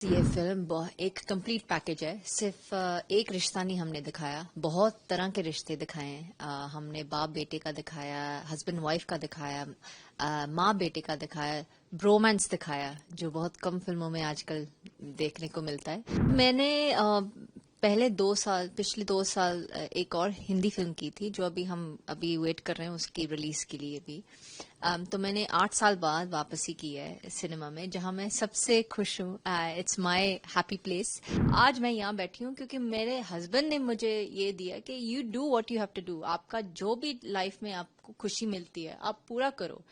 ये फिल्म एक complete package है। सिर्फ एक रिश्ता नहीं हमने दिखाया, बहुत तरह के रिश्ते दिखाए हैं। हमने बाप बेटे का दिखाया, हस्बैंड वाइफ का दिखाया, माँ बेटे का दिखाया, ब्रोमांस दिखाया, जो बहुत कम फिल्मों में आजकल देखने को मिलता है। मैंने पिछले 2 साल एक और हिंदी फिल्म की थी, जो हम अभी वेट कर रहे हैं उसकी रिलीज के लिए भी। तो मैंने 8 साल बाद वापसी की है सिनेमा में, जहां मैं सबसे खुश हूँ। It's my happy place. आज मैं यहाँ बैठी हूँ क्योंकि मेरे हस्बैंड ने मुझे ये दिया कि you do what you have to do. आपका जो भी लाइफ में आपको खुशी मिलती है, आप पूरा करो।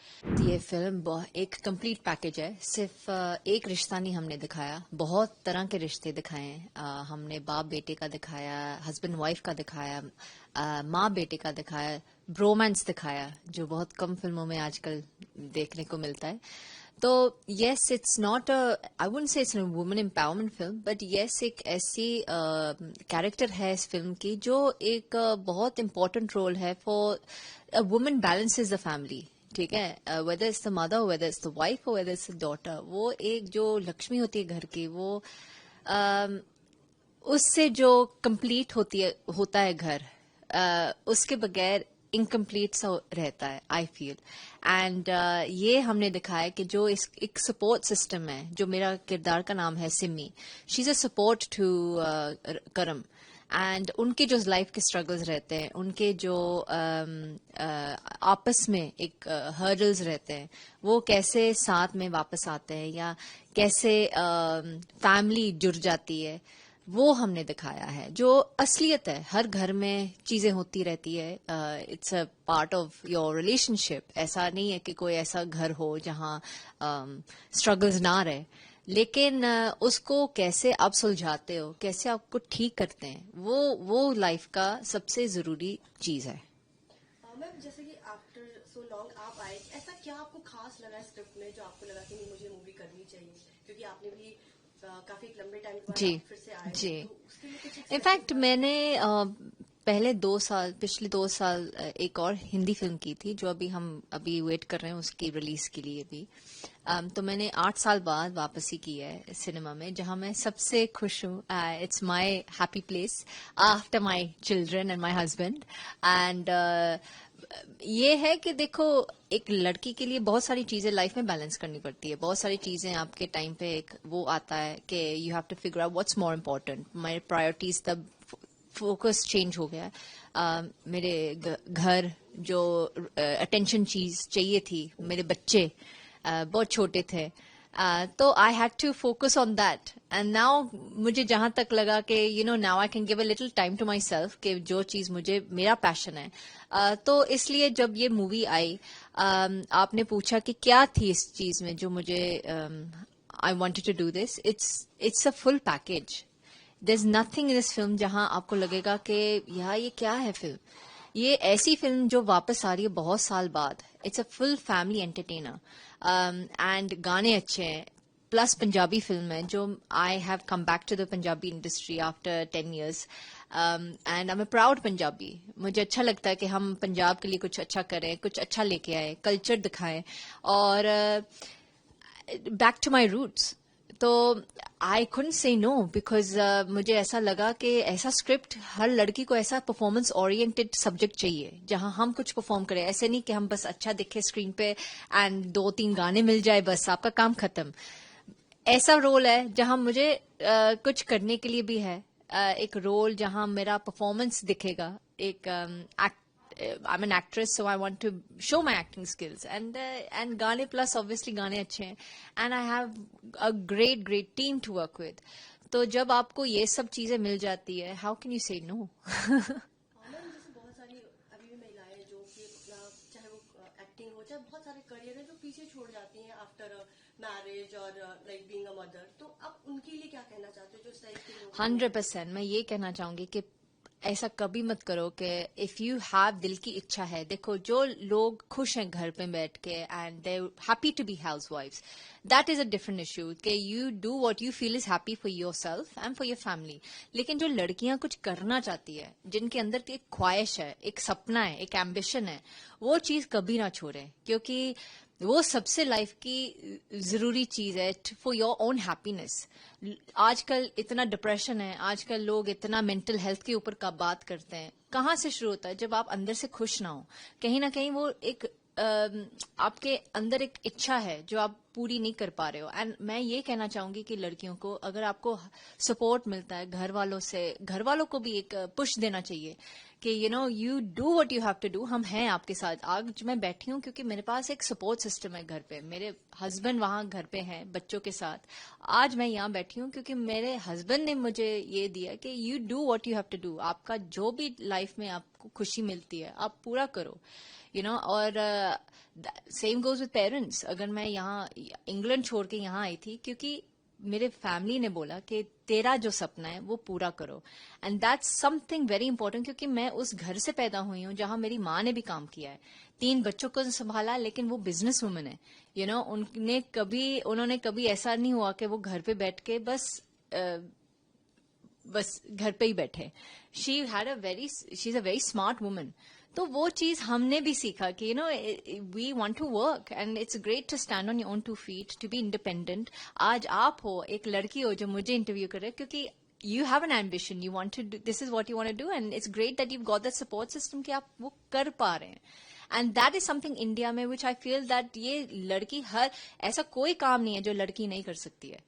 ये फिल्म एक कंप्लीट पैकेज है। सिर्फ एक रिश्ता नहीं हमने दिखाया, बहुत तरह के रिश्ते दिखाए हैं। हमने बाप बेटे का दिखाया, हस्बैंड वाइफ का दिखाया, माँ बेटे का दिखाया, ब्रोमांस दिखाया, जो बहुत कम फिल्मों में आजकल देखने को मिलता है। तो yes, it's not I wouldn't say it's a women empowerment film, but yes, एक ऐसी कैरेक्टर है इस फिल्म की जो एक बहुत इम्पोर्टेंट रोल है for a woman balances the family. ठीक है, whether it's the mother, whether it's the wife, whether it's the daughter, वो एक जो लक्ष्मी होती है घर की, वो उससे जो कंप्लीट होता है घर, उसके बगैर इनकम्प्लीट सा रहता है, आई फील। एंड ये हमने दिखाया कि जो एक सपोर्ट सिस्टम है, जो मेरा किरदार का नाम है Simi, she is a support to Karam. And उनके जो लाइफ के स्ट्रगल्स रहते हैं, उनके जो आपस में एक हर्डल्स रहते हैं, वो कैसे साथ में वापस आते हैं, या कैसे फैमिली जुड़ जाती है, वो हमने दिखाया है। जो असलियत है, हर घर में चीजें होती रहती है, it's a part of your relationship. ऐसा नहीं है कि कोई ऐसा घर हो जहां स्ट्रगल्स ना रहे, लेकिन उसको कैसे आप सुलझाते हो, कैसे आपको ठीक करते हैं, वो लाइफ का सबसे जरूरी चीज है। मैम, जैसे कि आफ्टर सो लॉन्ग आप आए, ऐसा क्या आपको खास लगा स्क्रिप्ट में जो आपको लगा कि नहीं, मुझे मूवी करनी चाहिए? क्योंकि आपने भी काफी एक लंबे टाइम के बाद जी, आप फिर से आए जी। हो, तो उसके लिए कुछ एक इनफैक्ट स्पेशल मैंने पिछले 2 साल एक और हिंदी फिल्म की थी, जो हम अभी वेट कर रहे हैं उसकी रिलीज के लिए भी। तो मैंने 8 साल बाद वापसी की है सिनेमा में, जहां मैं सबसे खुश हूँ। It's my happy place after my children and my husband. And ये है कि देखो, एक लड़की के लिए बहुत सारी चीजें लाइफ में बैलेंस करनी पड़ती है। बहुत सारी चीजें आपके टाइम पे एक वो आता है कि you have to figure out what's more important. My priorities, तब फोकस चेंज हो गया। मेरे घर जो अटेंशन चीज चाहिए थी, मेरे बच्चे बहुत छोटे थे, तो I had to focus on that. And now मुझे जहां तक लगा कि now I can give a little time to myself, कि जो चीज मुझे मेरा पैशन है। तो इसलिए जब ये मूवी आई, आपने पूछा कि क्या थी इस चीज में जो मुझे I wanted to do this. It's a full package. There is nothing in this film जहां आपको लगेगा कि यार ये क्या है फिल्म। ये ऐसी फिल्म जो वापस आ रही है बहुत साल बाद। It's a full family entertainer, and गाने अच्छे हैं, प्लस पंजाबी फिल्म है, जो I have come back to the Punjabi industry after 10 years, and I am a proud Punjabi. मुझे अच्छा लगता है कि हम पंजाब के लिए कुछ अच्छा करें, कुछ अच्छा लेके आए, कल्चर दिखाएं, और बैक टू माई रूट्स। तो आई couldn't से नो, बिकॉज मुझे ऐसा लगा कि ऐसा स्क्रिप्ट, हर लड़की को ऐसा परफॉर्मेंस ओरिएंटेड सब्जेक्ट चाहिए जहां हम कुछ परफॉर्म करें। ऐसे नहीं कि हम बस अच्छा दिखे स्क्रीन पे एंड 2-3 गाने मिल जाए, बस आपका काम खत्म। ऐसा रोल है जहां मुझे कुछ करने के लिए भी है। एक रोल जहां मेरा परफॉर्मेंस दिखेगा। एक I'm an actress, so I want to show my acting skills, and गाने, plus obviously गाने अच्छे हैं, and I have a great team to work with. तो जब आपको ये सब चीजें मिल जाती है, how can you say no? Ma'am, जैसे बहुत सारी अभी भी महिलाएं हैं जो कि अपना, चाहे वो एक्टिंग हो, चाहे बहुत सारे करियर है जो पीछे छोड़ जाती हैं आफ्टर मैरिज और लाइक बीइंग अ मदर, तो आप उनके लिए क्या कहना चाहते हो, जो इस टाइप के लोग हैं? 100% मैं ये कहना चाहूंगी कि ऐसा कभी मत करो कि इफ यू हैव दिल की इच्छा है। देखो, जो लोग खुश हैं घर पे बैठ के and they happy to be house wives, that is a different issue, कि you do what you feel is happy for your self and for your family. लेकिन जो लड़कियां कुछ करना चाहती है, जिनके अंदर एक ख्वाहिश है, एक सपना है, एक एम्बिशन है, वो चीज कभी ना छोड़े, क्योंकि वो सबसे लाइफ की जरूरी चीज है फॉर योर ओन हैप्पीनेस. आजकल इतना डिप्रेशन है, आजकल लोग इतना मेंटल हेल्थ के ऊपर का बात करते हैं. कहाँ से शुरू होता है? जब आप अंदर से खुश ना हो. कहीं ना कहीं वो एक आपके अंदर एक इच्छा है जो आप पूरी नहीं कर पा रहे हो. एंड मैं ये कहना चाहूंगी कि लड़कियों को अगर आपको सपोर्ट मिलता है घर वालों से, घर वालों को भी एक पुश देना चाहिए कि you do what you have to do. हम हैं आपके साथ. आज मैं बैठी हूँ क्योंकि मेरे पास एक सपोर्ट सिस्टम है घर पे. मेरे हस्बैंड वहां घर पे हैं बच्चों के साथ. आज मैं यहाँ बैठी हूँ क्योंकि मेरे हस्बैंड ने मुझे ये दिया कि you do what you have to do. आपका जो भी लाइफ में आपको खुशी मिलती है आप पूरा करो. और सेम गोज विद पेरेंट्स. अगर मैं यहाँ इंग्लैंड छोड़ के यहाँ आई थी क्योंकि मेरे फैमिली ने बोला कि तेरा जो सपना है वो पूरा करो. And that's something very important क्योंकि मैं उस घर से पैदा हुई हूँ जहां मेरी माँ ने भी काम किया है. 3 बच्चों को संभाला, लेकिन वो बिजनेस वुमन है. उन्होंने कभी ऐसा नहीं हुआ कि वो घर पे बैठ के बस घर पे ही बैठे. She is a very smart woman. तो वो चीज हमने भी सीखा कि we want to work and it's great to stand on your own 2 feet, to be independent. आज आप हो, एक लड़की हो जो मुझे इंटरव्यू करे क्योंकि you have an ambition, you want to do, this is what you want to do, and it's great that you've got that support system कि आप वो कर पा रहे हैं. And that is something India में which I feel that ये लड़की ऐसा कोई काम नहीं है जो लड़की नहीं कर सकती है.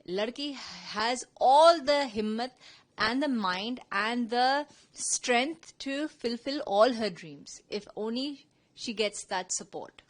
लड़की has all the हिम्मत and the mind and the strength to fulfill all her dreams if only she gets that support.